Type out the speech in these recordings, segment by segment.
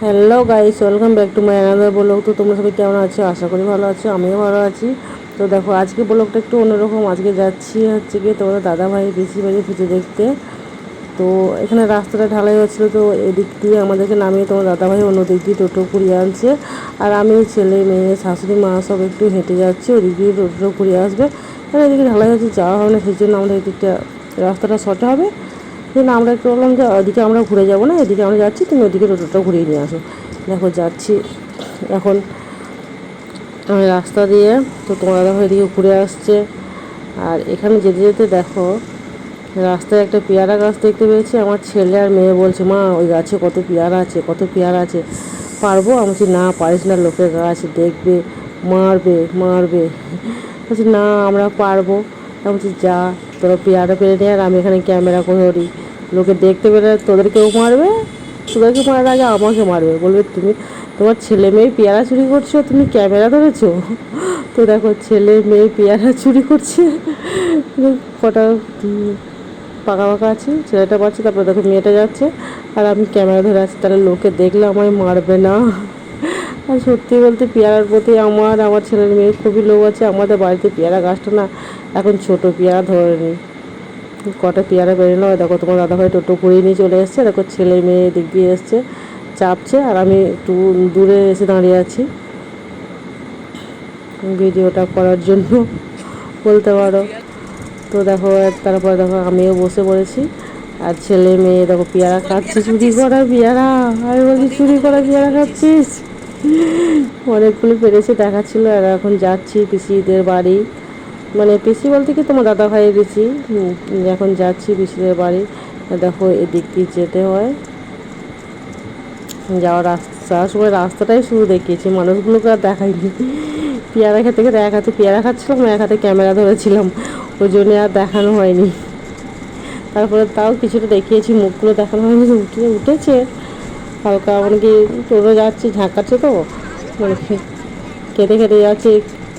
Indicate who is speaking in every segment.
Speaker 1: Hello guys, welcome back to my another blog. তো তোমরা সবাই কেমন আছো? আশা করি ভালো আছো, আমিও ভালো আছি। তো দেখো, আজকে ব্লগটা একটু অন্যরকম। আজকে যাচ্ছি হচ্ছে গিয়ে তোমাদের দাদাভাই পিসি বাড়ি পুজো দেখতে। তো এখানে রাস্তাটা ঢালাই হচ্ছিলো, তো এদিক দিয়ে আমাদেরকে নামিয়ে তোমার দাদাভাই অন্য দিক দিয়ে টোটো কুড়িয়ে আনছে। আর আমি, ছেলে, মেয়ে, শাশুড়ি মা সব একটু হেঁটে যাচ্ছি, ওদিক দিয়ে টোটো কুড়িয়ে আসবে। কারণ এদিকে ঢালাই হচ্ছে, যাওয়া হবে না, সেই জন্য আমরা এদিকটা রাস্তাটা শর্ট হবে। কিন্তু আমরা একটু বললাম যে ওদিকে আমরা ঘুরে যাবো না, এদিকে আমরা যাচ্ছি, তুমি ওদিকে টোটোটা ঘুরিয়ে নিয়ে আসো। দেখো যাচ্ছি এখন আমি রাস্তা দিয়ে। তো তোমার দেখো এদিকে ঘুরে আসছে। আর এখানে যেতে যেতে দেখো রাস্তায় একটা পেয়ারা গাছ দেখতে পেয়েছি। আমার ছেলে আর মেয়ে বলছে, মা ওই গাছে কত পেয়ারা আছে, কত পেয়ারা আছে, পারবো? আমি বলছি, না পারিস না, লোকের গাছ দেখবে, মারবে মারবে। বলছি, না আমরা পারবো। আমি বলছি, যা তোরা পেয়ারা পেরে নিয়ে, আর আমি এখানে ক্যামেরা করি, লোকে দেখতে পেলে তোদেরকেও মারবে, তোদেরকে মারার আগে আমাকে মারবে, বলবে তুমি তোমার ছেলে মেয়ে পেয়ারা চুরি করছো, তুমি ক্যামেরা ধরেছো। তো দেখো ছেলে মেয়ে পেয়ারা চুরি করছে, কটা পাকা পাকা আছে, ছেলেটা পাচ্ছে, তারপরে দেখো মেয়েটা যাচ্ছে, আর আমি ক্যামেরা ধরে আছি। তাহলে লোকে দেখলে আমায় মারবে না। আর সত্যি বলতে পেয়ারার প্রতি আমার ছেলের মেয়ের খুবই লোভ আছে। আমাদের বাড়িতে পেয়ারা গাছটা না এখন ছোটো, পেয়ারা ধরেনি, কটা পেয়ারা বেরিয়ে নাও। দেখো তোমার দাদাভাই টোটো ঘুরিয়ে নিয়ে চলে এসছে। দেখো ছেলে মেয়ে দিক দিয়ে এসছে, চাপছে, আর আমি একটু দূরে এসে দাঁড়িয়ে আছি ভিডিওটা করার জন্য বলতে পারো। তো দেখো তারপরে দেখো আমিও বসে পড়েছি, আর ছেলে মেয়ে দেখো পেয়ারা খাচ্ছে, চুরি করা পেয়ারা। আমি বলছি, চুরি করা পেয়ারা খাচ্ছিস? অনেকগুলো পেরেছে দেখাচ্ছিলো। আর এখন যাচ্ছি পিসিদের বাড়ি, মানে পিসি বলতে কি তোমার দাদা ভাইয়ের পিসি। এখন যাচ্ছি পিসিদের বাড়ি। দেখো এদিক দিয়ে যেতে হয়, যাওয়ার রাস্তার সময় রাস্তাটাই শুধু দেখিয়েছি, মানুষগুলোকে আর দেখাইনি। পেয়ারা খেতে খেতে এক হাতে পেয়ারা খাচ্ছিলাম, এক হাতে ক্যামেরা ধরেছিলাম, ওই জন্য আর দেখানো হয়নি। তারপরে তাও কিছুটা দেখিয়েছি, মুখগুলো দেখানো হয়নি। উঠেছে হালকা, মানে কি টোটো যাচ্ছে, ঝাঁকাচ্ছে, তো মানে খেতে খেতে যাচ্ছে,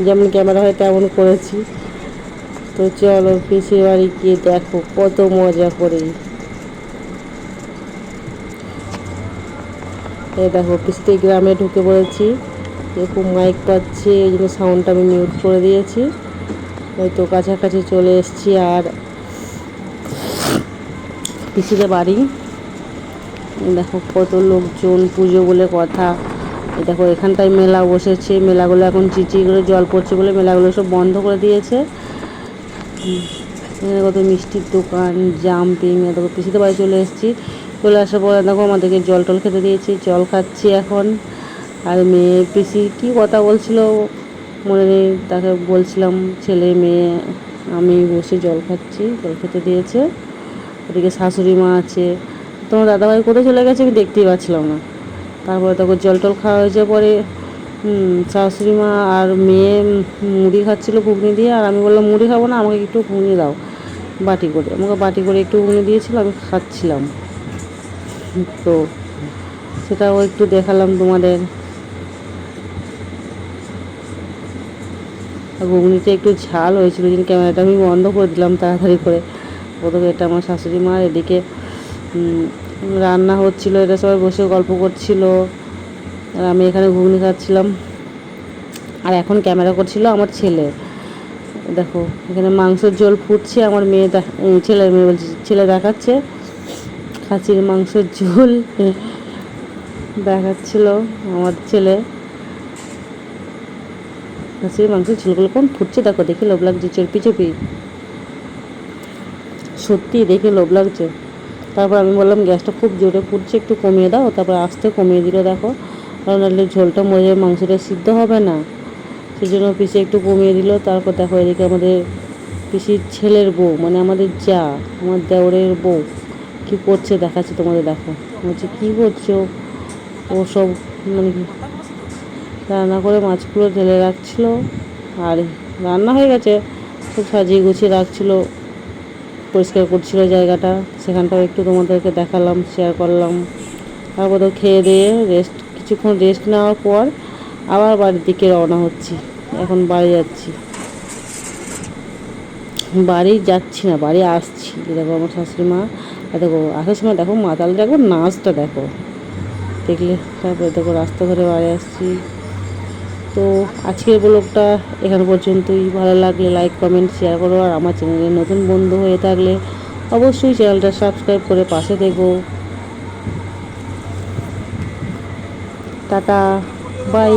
Speaker 1: যেমন ক্যামেরা হয় তেমন করেছি। তো চলো পিসির বাড়ি গিয়ে দেখো কত মজা করি। এই দেখো পিসিতে গ্রামে ঢুকে পড়েছি, খুব মাইক পাচ্ছি, এই জন্য সাউন্ডটা আমি মিউট করে দিয়েছি। এই তো কাছাকাছি চলে এসেছি। আর পিসিদের বাড়ি দেখো কত লোকজন, পুজো বলে কথা। এই দেখো এখানটায় মেলা বসেছে, মেলাগুলো এখন চিচি করে জল পড়ছে বলে মেলাগুলো সব বন্ধ করে দিয়েছে। এখানে কত মিষ্টির দোকান, জাম্পিং। দেখো পিসিদের বাড়ি চলে এসেছি, চলে আসার পরে দেখো আমাদেরকে জল টল খেতে দিয়েছি, জল খাচ্ছি এখন। আর মেয়ে পিসি কী কথা বলছিল মনে নেই, তাকে বলছিলাম ছেলে মেয়ে আমি বসে জল খাচ্ছি, জল খেতে দিয়েছে। ওদিকে শাশুড়ি মা আছে। তোমার দাদাভাই কোথায় চলে গেছে আমি দেখতেই পাচ্ছিলাম না। তারপরে তখন জল টল খাওয়া হয়েছে পরে শাশুড়ি মা আর মেয়ে মুড়ি খাচ্ছিলো ঘুগনি দিয়ে। আর আমি বললাম মুড়ি খাবো না, আমাকে একটু ঘুগনি দাও বাটি করে। আমাকে বাটি করে একটু ঘুগনি দিয়েছিল, আমি খাচ্ছিলাম। তো সেটাও একটু দেখালাম তোমাদের। ঘুগনিটা একটু ঝাল হয়েছিল, কিন্তু ক্যামেরাটা আমি বন্ধ করে দিলাম তাড়াতাড়ি করে। প্রথমে এটা আমার শাশুড়ি মা, এদিকে রান্না হচ্ছিলো, এটা সবাই বসে গল্প করছিল, আর আমি এখানে ঘুগনি খাচ্ছিলাম। আর এখন ক্যামেরা করছিল আমার ছেলে। দেখো এখানে মাংসের ঝোল ফুটছে, আমার মেয়ে ছেলে মেয়ে বলছে, ছেলে দেখাচ্ছে খাসির মাংসের ঝোল দেখাচ্ছিল আমার ছেলে। খাসির মাংসের ঝোলগুলো কোন ফুটছে দেখো, দেখে লোভ লাগছে, চর্পি চর্পি, সত্যি দেখে লোভ লাগছে। তারপর আমি বললাম গ্যাসটা খুব জোরে ফুটছে, একটু কমিয়ে দাও। তারপর আস্তে কমিয়ে দিল দেখো, কারণ নাহলে ঝোলটা মরে মাংসটা সিদ্ধ হবে না, সেই জন্য পিসি একটু কমিয়ে দিল। তারপর দেখো এদিকে আমাদের পিসির ছেলের বউ, মানে আমাদের যা, আমার দেওরের বউ কী করছে দেখাচ্ছে তোমাদের। দেখো বলছে, কী করছো? ও সব মানে কি রান্না করে মাছগুলো ঢেলে রাখছিলো, আর রান্না হয়ে গেছে, খুব সাজিয়ে গুছিয়ে রাখছিলো, পরিষ্কার করছিল জায়গাটা, সেখানটাও একটু তোমাদেরকে দেখালাম, শেয়ার করলাম। তারপর তো খেয়ে দিয়ে কিছুক্ষণ রেস্ট নেওয়ার পর আবার বাড়ির দিকে রওনা হচ্ছি। এখন বাড়ি যাচ্ছি, বাড়ি যাচ্ছি না, বাড়ি আসছি। দেখো আমার শাশুড়ি মা, দেখো আসার সময় দেখো মাতাল, দেখো নাচটা দেখো, দেখলে। তারপরে দেখো রাস্তা ধরে বাড়ি আসছি। তো আজকের ব্লগটা এখানে পর্যন্তই। ভালো লাগলে লাইক কমেন্ট শেয়ার করো, আর আমার চ্যানেলে নতুন বন্ধু হয়ে থাকলে অবশ্যই চ্যানেলটা সাবস্ক্রাইব করে পাশে থেকো। Tata, by.